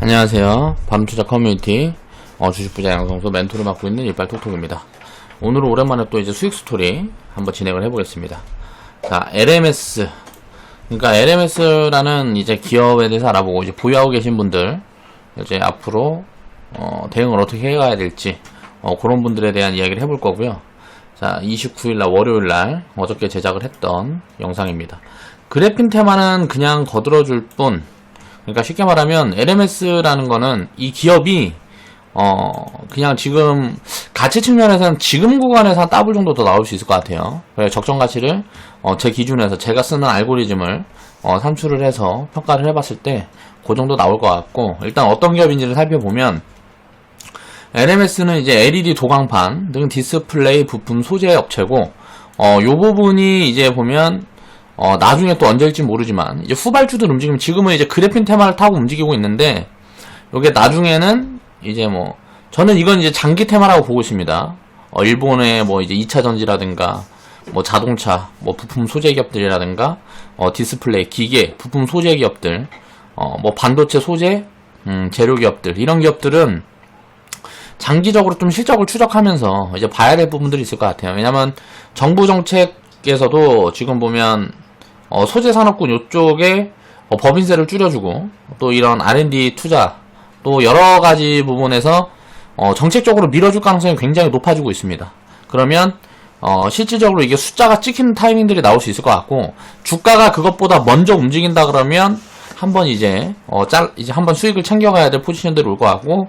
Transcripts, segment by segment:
안녕하세요. 밤투자 커뮤니티 주식부자 양성소 멘토를 맡고 있는 일발톡톡입니다. 오늘은 오랜만에 또 이제 수익 스토리 한번 진행을 해보겠습니다. 자, LMS. 그러니까 LMS라는 이제 기업에 대해서 알아보고 이제 보유하고 계신 분들 이제 앞으로 대응을 어떻게 해가야 될지 그런 분들에 대한 이야기를 해볼 거고요. 자, 29일날 월요일날 어저께 제작을 했던 영상입니다. 그래핀 테마는 그냥 거들어줄 뿐. 그러니까 쉽게 말하면 LMS라는 거는 이 기업이 그냥 지금 가치 측면에서는 지금 구간에서 한 더블 정도 더 나올 수 있을 것 같아요. 그래서 적정 가치를 제 기준에서 제가 쓰는 알고리즘을 산출을 해서 평가를 해봤을 때 그 정도 나올 것 같고, 일단 어떤 기업인지를 살펴보면 LMS는 이제 LED 도광판 등 디스플레이 부품 소재 업체고, 요 부분이 이제 보면 나중에 또 언제일지 모르지만 이제 후발주들 움직이면 지금은 이제 그래핀 테마를 타고 움직이고 있는데, 요게 나중에는 이제 저는 이건 이제 장기 테마라고 보고 있습니다. 일본의 이제 2차 전지라든가 자동차 부품 소재 기업들이라든가 디스플레이 기계 부품 소재 기업들 반도체 소재 재료 기업들, 이런 기업들은 장기적으로 좀 실적을 추적하면서 이제 봐야 될 부분들이 있을 것 같아요. 왜냐면 정부 정책에서도 지금 보면 소재 산업군 요쪽에 법인세를 줄여주고, 또 이런 R&D 투자, 또 여러 가지 부분에서 정책적으로 밀어줄 가능성이 굉장히 높아지고 있습니다. 그러면 실질적으로 이게 숫자가 찍히는 타이밍들이 나올 수 있을 것 같고, 주가가 그것보다 먼저 움직인다 그러면 한번 이제 한번 수익을 챙겨가야 될 포지션들이 올 것 같고,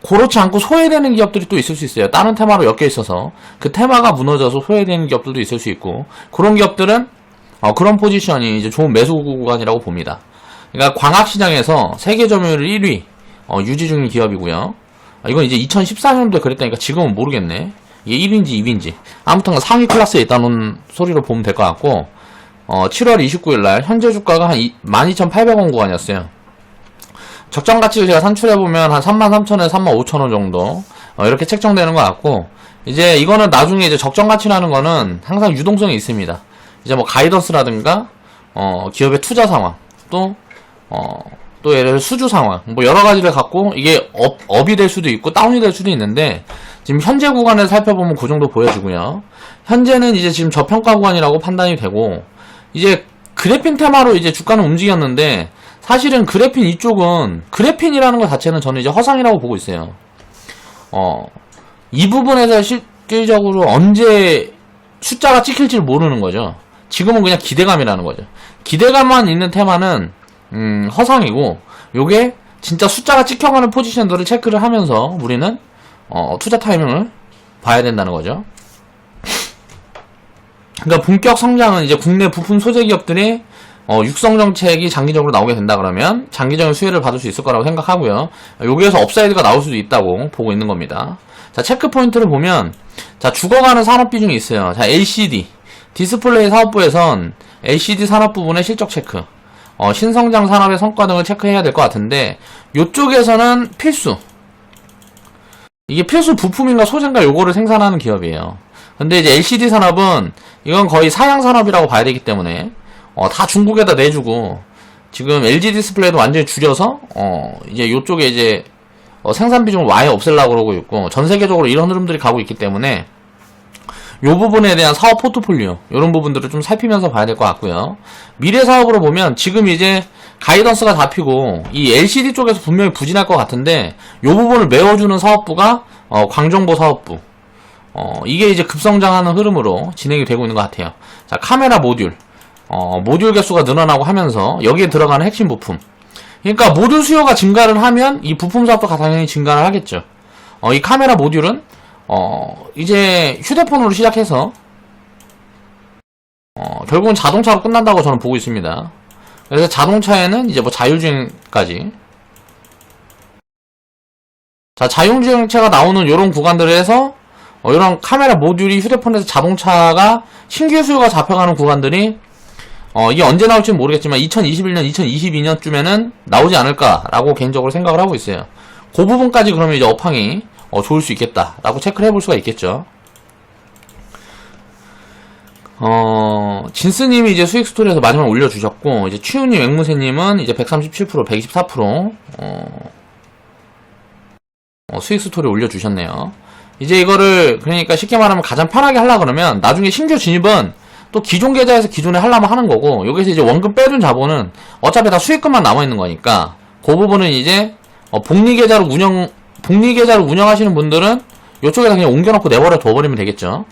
그렇지 않고 소외되는 기업들이 또 있을 수 있어요. 다른 테마로 엮여 있어서 그 테마가 무너져서 소외되는 기업들도 있을 수 있고, 그런 기업들은 그런 포지션이 이제 좋은 매수 구간이라고 봅니다. 그러니까 광학시장에서 세계 점유율 1위 유지 중인 기업이고요. 이건 이제 2014년도에 그랬다니까 지금은 모르겠네. 이게 1위인지 2위인지. 아무튼 상위 클래스에 있다는 소리로 보면 될 것 같고, 7월 29일날 현재 주가가 한 12,800원 구간이었어요. 적정 가치를 제가 산출해보면 한 33,000원에서 35,000원 정도 이렇게 책정되는 것 같고, 이제 이거는 나중에 이제 적정 가치라는 거는 항상 유동성이 있습니다. 이제 가이던스라든가 기업의 투자 상황, 또 예를 들어 수주 상황, 여러 가지를 갖고 이게 업이 될 수도 있고 다운이 될 수도 있는데, 지금 현재 구간을 살펴보면 그 정도 보여지고요. 현재는 이제 지금 저평가 구간이라고 판단이 되고, 이제 그래핀 테마로 이제 주가는 움직였는데, 사실은 그래핀 이쪽은, 그래핀이라는 것 자체는 저는 이제 허상이라고 보고 있어요. 이 부분에서 실질적으로 언제 숫자가 찍힐지 모르는 거죠. 지금은 그냥 기대감이라는 거죠. 기대감만 있는 테마는 허상이고, 요게 진짜 숫자가 찍혀가는 포지션들을 체크를 하면서 우리는 투자 타이밍을 봐야 된다는 거죠. 그러니까 본격 성장은 이제 국내 부품 소재 기업들이 육성 정책이 장기적으로 나오게 된다 그러면 장기적인 수혜를 받을 수 있을 거라고 생각하고요. 여기에서 업사이드가 나올 수도 있다고 보고 있는 겁니다. 자, 체크 포인트를 보면, 자, 죽어가는 산업 비중이 있어요. 자, LCD 디스플레이 사업부에선 LCD 산업 부분의 실적 체크, 신성장 산업의 성과 등을 체크해야 될 것 같은데, 요쪽에서는 필수, 이게 필수 부품인가 소재인가 요거를 생산하는 기업이에요. 근데 이제 LCD 산업은 이건 거의 사양 산업이라고 봐야 되기 때문에 다 중국에다 내주고, 지금 LG 디스플레이도 완전히 줄여서 이제 요쪽에 이제 생산 비중을 아예 없애려고 그러고 있고, 전 세계적으로 이런 흐름들이 가고 있기 때문에 요 부분에 대한 사업 포트폴리오, 이런 부분들을 좀 살피면서 봐야 될 것 같고요. 미래 사업으로 보면 지금 이제 가이던스가 잡히고 이 LCD 쪽에서 분명히 부진할 것 같은데, 요 부분을 메워주는 사업부가 광정보 사업부, 이게 이제 급성장하는 흐름으로 진행이 되고 있는 것 같아요. 자, 카메라 모듈, 모듈 개수가 늘어나고 하면서 여기에 들어가는 핵심 부품, 그러니까 모듈 수요가 증가를 하면 이 부품 사업도 당연히 증가를 하겠죠. 이 카메라 모듈은 이제 휴대폰으로 시작해서 결국은 자동차로 끝난다고 저는 보고 있습니다. 그래서 자동차에는 이제 자율주행까지, 자, 자율주행차가 나오는 요런 구간들을 해서 이런 카메라 모듈이 휴대폰에서 자동차가 신규 수요가 잡혀가는 구간들이 이게 언제 나올지는 모르겠지만 2021년, 2022년쯤에는 나오지 않을까라고 개인적으로 생각을 하고 있어요. 그 부분까지 그러면 이제 업황이 좋을 수 있겠다라고 체크를 해볼 수가 있겠죠. 진스님이 이제 수익 스토리에서 마지막 올려주셨고, 이제 치우님, 앵무새님은 이제 137%, 124%, 수익 스토리 올려주셨네요. 이제 이거를, 그러니까 쉽게 말하면 가장 편하게 하려고 그러면, 나중에 신규 진입은 또 기존 계좌에서 기존에 하려면 하는 거고, 여기서 이제 원금 빼둔 자본은 어차피 다 수익금만 남아있는 거니까, 그 부분은 이제, 복리 계좌로 운영하시는 분들은 이쪽에다 그냥 옮겨놓고 내버려 둬버리면 되겠죠.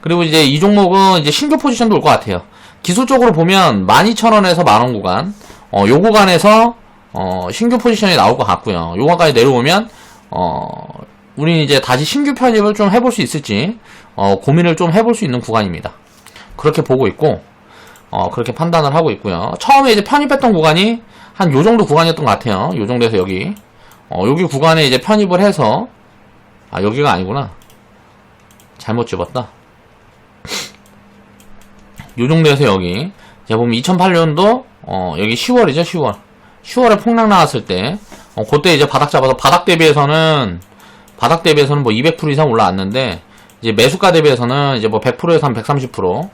그리고 이제 이 종목은 이제 신규 포지션도 올 것 같아요. 기술적으로 보면 12,000원에서 만원 구간, 요 구간에서 신규 포지션이 나올 것 같고요. 요 구간까지 내려오면 우리는 이제 다시 신규 편입을 좀 해볼 수 있을지 고민을 좀 해볼 수 있는 구간입니다. 그렇게 보고 있고 그렇게 판단을 하고 있고요. 처음에 이제 편입했던 구간이 한 요 정도 구간이었던 것 같아요. 요 정도에서 여기 여기 구간에 이제 편입을 해서 여기가 아니구나. 잘못 집었다. 요 정도에서 여기 제가 보면 2008년도 여기 10월이죠. 10월에 폭락 나왔을 때 그때 이제 바닥 잡아서 바닥 대비해서는 뭐 200% 이상 올라왔는데 이제 매수가 대비해서는 이제 뭐 100%에서 한 130%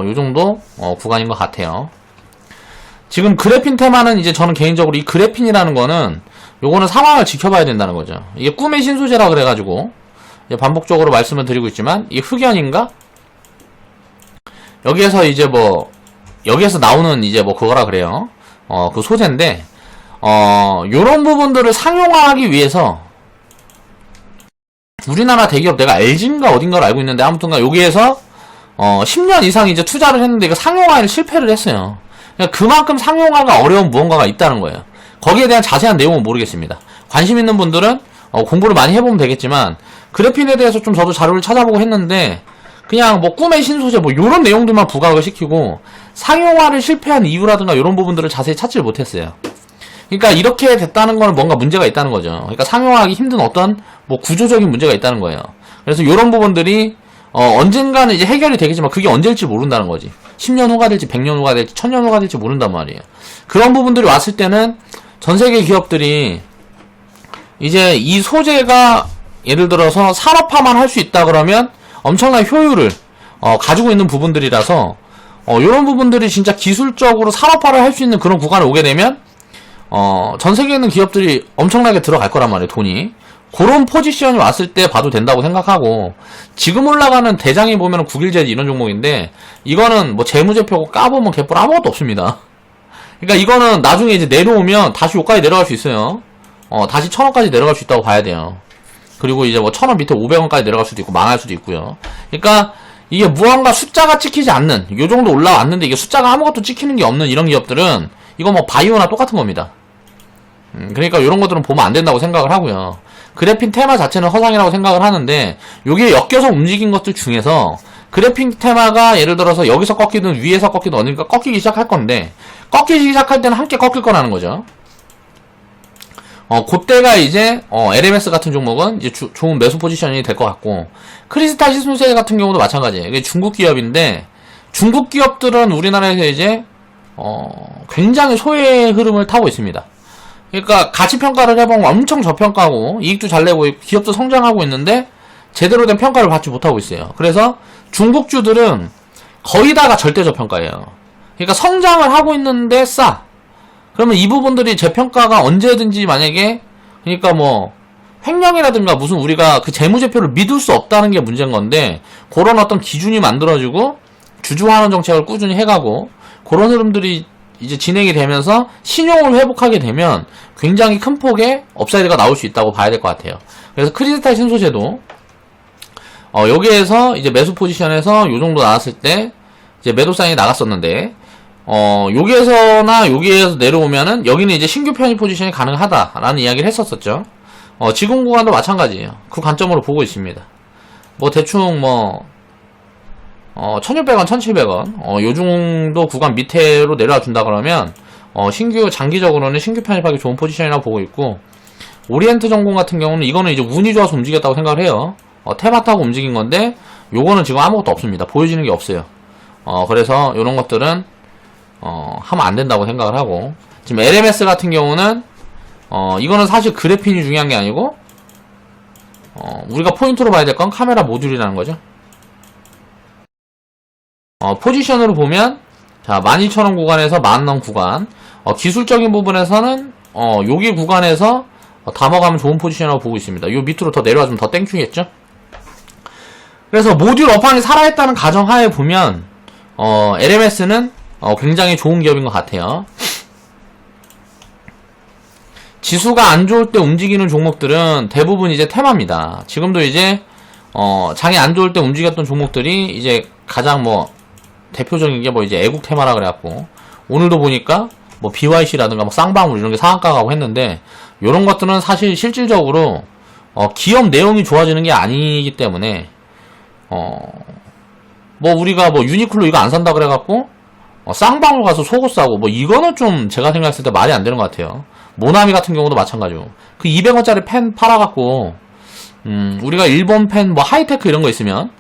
요 정도 구간인 것 같아요. 지금 그래핀 테마는 이제 저는 개인적으로 이 그래핀이라는 거는 요거는 상황을 지켜봐야 된다는 거죠. 이게 꿈의 신소재라 그래가지고 이제 반복적으로 말씀을 드리고 있지만 이 흑연인가? 여기에서 이제 뭐 여기에서 나오는 이제 뭐 그거라 그래요. 그 소재인데 요런 부분들을 상용화하기 위해서 우리나라 대기업 내가 LG인가 어딘가를 알고 있는데 아무튼가 여기에서 10년 이상 이제 투자를 했는데 이거 상용화에 실패를 했어요. 그러니까 그만큼 상용화가 어려운 무언가가 있다는 거예요. 거기에 대한 자세한 내용은 모르겠습니다. 관심 있는 분들은 공부를 많이 해보면 되겠지만 그래핀에 대해서 좀 저도 자료를 찾아보고 했는데 그냥 뭐 꿈의 신소재 뭐 요런 내용들만 부각을 시키고 상용화를 실패한 이유라든가 요런 부분들을 자세히 찾지를 못했어요. 그러니까 이렇게 됐다는 건 뭔가 문제가 있다는 거죠. 그러니까 상용화하기 힘든 어떤 뭐 구조적인 문제가 있다는 거예요. 그래서 요런 부분들이 언젠가는 이제 해결이 되겠지만 그게 언제일지 모른다는 거지. 10년 후가 될지 100년 후가 될지 1000년 후가 될지 모른단 말이에요. 그런 부분들이 왔을 때는 전세계 기업들이 이제 이 소재가 예를 들어서 산업화만 할 수 있다 그러면 엄청난 효율을 가지고 있는 부분들이라서 이런 부분들이 진짜 기술적으로 산업화를 할 수 있는 그런 구간에 오게 되면 전 세계에 있는 기업들이 엄청나게 들어갈 거란 말이에요. 돈이. 그런 포지션이 왔을 때 봐도 된다고 생각하고 지금 올라가는 대장에 보면 국일제지 이런 종목인데 이거는 뭐 재무제표고 까보면 개뿔 아무것도 없습니다. 그러니까 이거는 나중에 이제 내려오면 다시 여기까지 내려갈 수 있어요. 다시 1000원까지 내려갈 수 있다고 봐야 돼요. 그리고 이제 뭐 1000원 밑에 500원까지 내려갈 수도 있고 망할 수도 있고요. 그러니까 이게 무언가 숫자가 찍히지 않는 요 정도 올라왔는데 이게 숫자가 아무것도 찍히는 게 없는 이런 기업들은 이거 뭐 바이오나 똑같은 겁니다. 그러니까 이런 것들은 보면 안 된다고 생각을 하고요. 그래핀 테마 자체는 허상이라고 생각을 하는데 요게 엮여서 움직인 것들 중에서 그래핀 테마가 예를 들어서 여기서 꺾이든 위에서 꺾이든 어딘가 꺾이기 시작할 건데 꺾이기 시작할 때는 함께 꺾일 거라는 거죠. 그때가 이제 LMS 같은 종목은 이제 좋은 매수 포지션이 될 것 같고 크리스탈 시스템 같은 경우도 마찬가지예요. 이게 중국 기업인데 중국 기업들은 우리나라에서 이제 굉장히 소외의 흐름을 타고 있습니다. 그러니까 가치 평가를 해보면 엄청 저평가고 이익도 잘 내고 기업도 성장하고 있는데 제대로 된 평가를 받지 못하고 있어요. 그래서 중국주들은 거의 다가 절대 저평가예요. 그러니까 성장을 하고 있는데 싸. 그러면 이 부분들이 재평가가 언제든지 만약에 그러니까 뭐 횡령이라든가 무슨 우리가 그 재무제표를 믿을 수 없다는 게 문제인 건데 그런 어떤 기준이 만들어지고 주주환원 정책을 꾸준히 해가고 그런 흐름들이 이제 진행이 되면서 신용을 회복하게 되면 굉장히 큰 폭의 업사이드가 나올 수 있다고 봐야 될 것 같아요. 그래서 크리스탈 신소재도 여기에서 이제 매수 포지션에서 요 정도 나왔을 때 이제 매도 사인이 나갔었는데 여기에서나 여기에서 내려오면은 여기는 이제 신규 편입 포지션이 가능하다라는 이야기를 했었었죠. 지금 구간도 마찬가지예요. 그 관점으로 보고 있습니다. 뭐 대충 뭐 1600원, 1700원 요 정도 구간 밑으로 내려와 준다 그러면 장기적으로는 신규 편입하기 좋은 포지션이라고 보고 있고 오리엔트 전공 같은 경우는 이거는 이제 운이 좋아서 움직였다고 생각을 해요. 테마 타고 움직인 건데 요거는 지금 아무것도 없습니다. 보여지는 게 없어요. 그래서 요런 것들은 하면 안 된다고 생각을 하고 지금 LMS 같은 경우는 이거는 사실 그래핀이 중요한 게 아니고 우리가 포인트로 봐야 될 건 카메라 모듈이라는 거죠. 포지션으로 보면 자 12,000원 구간에서 10,000원 구간, 기술적인 부분에서는 여기 구간에서 담아가면 좋은 포지션이라고 보고 있습니다. 요 밑으로 더 내려와주면 더 땡큐겠죠. 그래서 모듈 업황이 살아있다는 가정하에 보면 LMS는 굉장히 좋은 기업인 것 같아요. 지수가 안 좋을 때 움직이는 종목들은 대부분 이제 테마입니다. 지금도 이제 장이 안 좋을 때 움직였던 종목들이 이제 가장 뭐 대표적인 게 뭐 이제 애국 테마라 그래갖고 오늘도 보니까 뭐 BYC라든가 뭐 쌍방울 이런 게 상한가 가고 했는데, 요런 것들은 사실 실질적으로 기업 내용이 좋아지는 게 아니기 때문에 뭐 우리가 뭐 유니클로 이거 안 산다 그래갖고 쌍방울 가서 속옷 사고 뭐 이거는 좀 제가 생각했을 때 말이 안 되는 것 같아요. 모나미 같은 경우도 마찬가지고 그 200원짜리 펜 팔아갖고 우리가 일본 펜 뭐 하이테크 이런 거 있으면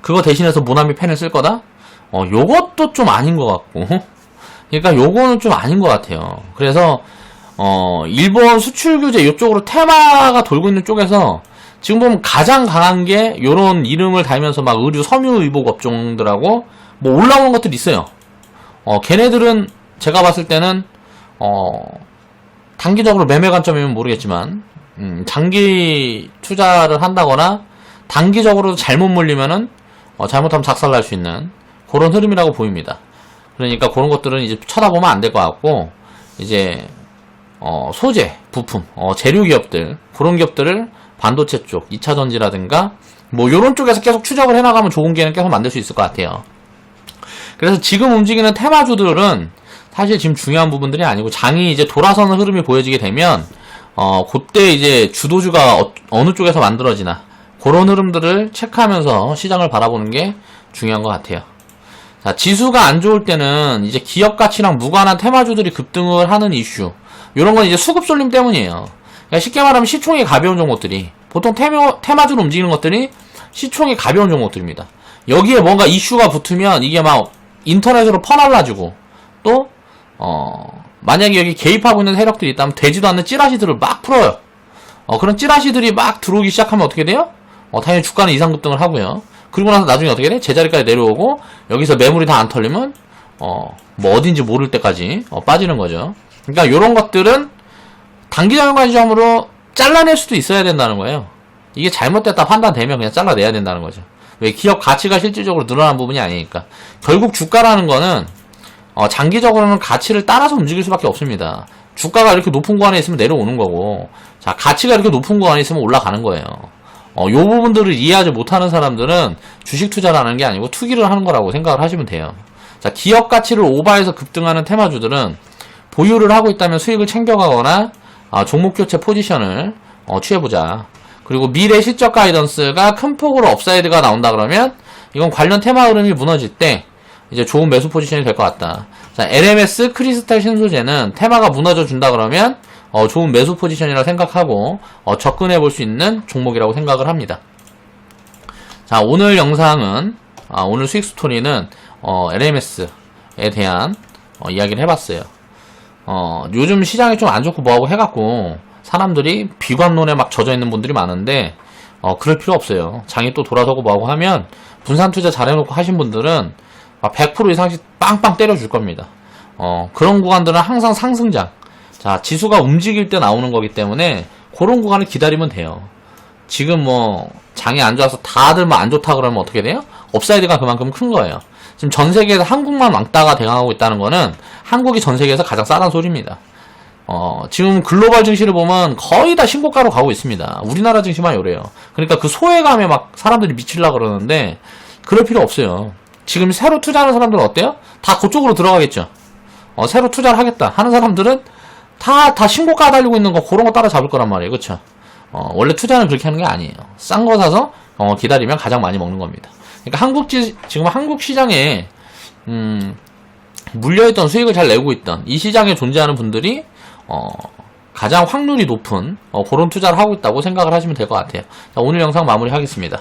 그거 대신해서 모나미 펜을 쓸 거다? 요것도 좀 아닌 것 같고 그러니까 요거는 좀 아닌 것 같아요. 그래서 일본 수출 규제 이쪽으로 테마가 돌고 있는 쪽에서 지금 보면 가장 강한 게 요런 이름을 달면서 막 의류 섬유 의복 업종들하고 뭐 올라오는 것들이 있어요. 걔네들은 제가 봤을 때는 단기적으로 매매 관점이면 모르겠지만 장기 투자를 한다거나 단기적으로 잘못 물리면은 잘못하면 작살날 수 있는 그런 흐름이라고 보입니다. 그러니까 그런 것들은 이제 쳐다보면 안 될 것 같고, 이제 소재, 부품, 재료 기업들, 그런 기업들을 반도체 쪽, 2차전지라든가 뭐 요런 쪽에서 계속 추적을 해나가면 좋은 기회는 계속 만들 수 있을 것 같아요. 그래서 지금 움직이는 테마주들은 사실 지금 중요한 부분들이 아니고, 장이 이제 돌아서는 흐름이 보여지게 되면 그때 이제 주도주가 어느 쪽에서 만들어지나 그런 흐름들을 체크하면서 시장을 바라보는 게 중요한 것 같아요. 자, 지수가 안 좋을 때는 이제 기업 가치랑 무관한 테마주들이 급등을 하는 이슈, 요런 건 이제 수급 쏠림 때문이에요. 그러니까 쉽게 말하면 시총이 가벼운 종목들이, 보통 테마주로 움직이는 것들이 시총이 가벼운 종목들입니다. 여기에 뭔가 이슈가 붙으면 이게 막 인터넷으로 퍼날라지고, 또 만약에 여기 개입하고 있는 세력들이 있다면 되지도 않는 찌라시들을 막 풀어요. 그런 찌라시들이 막 들어오기 시작하면 어떻게 돼요? 당연히 주가는 이상급등을 하고요. 그리고 나서 나중에 어떻게 돼? 제자리까지 내려오고 여기서 매물이 다 안 털리면 뭐 어딘지 모를 때까지 빠지는 거죠. 그러니까 요런 것들은 단기적인 관점으로 잘라낼 수도 있어야 된다는 거예요. 이게 잘못됐다 판단되면 그냥 잘라내야 된다는 거죠. 왜? 기업 가치가 실질적으로 늘어난 부분이 아니니까. 결국 주가라는 거는 장기적으로는 가치를 따라서 움직일 수밖에 없습니다. 주가가 이렇게 높은 구간에 있으면 내려오는 거고, 자, 가치가 이렇게 높은 구간에 있으면 올라가는 거예요. 요 부분들을 이해하지 못하는 사람들은 주식 투자를 하는 게 아니고 투기를 하는 거라고 생각을 하시면 돼요. 자, 기업 가치를 오버해서 급등하는 테마주들은 보유를 하고 있다면 수익을 챙겨가거나 종목 교체 포지션을 취해보자. 그리고 미래 실적 가이던스가 큰 폭으로 업사이드가 나온다 그러면 이건 관련 테마 흐름이 무너질 때 이제 좋은 매수 포지션이 될 것 같다. 자, LMS 크리스탈 신소재는 테마가 무너져 준다 그러면 좋은 매수 포지션이라고 생각하고 접근해 볼 수 있는 종목이라고 생각을 합니다. 자, 오늘 영상은 오늘 수익 스토리는 LMS에 대한 이야기를 해봤어요. 요즘 시장이 좀 안 좋고 뭐하고 해갖고 사람들이 비관론에 막 젖어 있는 분들이 많은데 그럴 필요 없어요. 장이 또 돌아서고 뭐하고 하면 분산 투자 잘해놓고 하신 분들은 100% 이상씩 빵빵 때려줄 겁니다. 그런 구간들은 항상 상승장. 자, 지수가 움직일 때 나오는 거기 때문에 그런 구간을 기다리면 돼요. 지금 뭐 장이 안 좋아서 다들 뭐 안 좋다 그러면 어떻게 돼요? 업사이드가 그만큼 큰 거예요. 지금 전 세계에서 한국만 왕따가 대항하고 있다는 거는 한국이 전 세계에서 가장 싸다는 소리입니다. 지금 글로벌 증시를 보면 거의 다 신고가로 가고 있습니다. 우리나라 증시만 요래요. 그러니까 그 소외감에 막 사람들이 미치려고 그러는데 그럴 필요 없어요. 지금 새로 투자하는 사람들은 어때요? 다 그쪽으로 들어가겠죠. 새로 투자를 하겠다 하는 사람들은 다 신고가 달리고 있는 거 그런 거 따라잡을 거란 말이에요. 그쵸? 원래 투자는 그렇게 하는 게 아니에요. 싼 거 사서 기다리면 가장 많이 먹는 겁니다. 그러니까 지금 한국 시장에 물려있던 수익을 잘 내고 있던 이 시장에 존재하는 분들이 가장 확률이 높은 그런 투자를 하고 있다고 생각을 하시면 될 것 같아요. 자, 오늘 영상 마무리하겠습니다.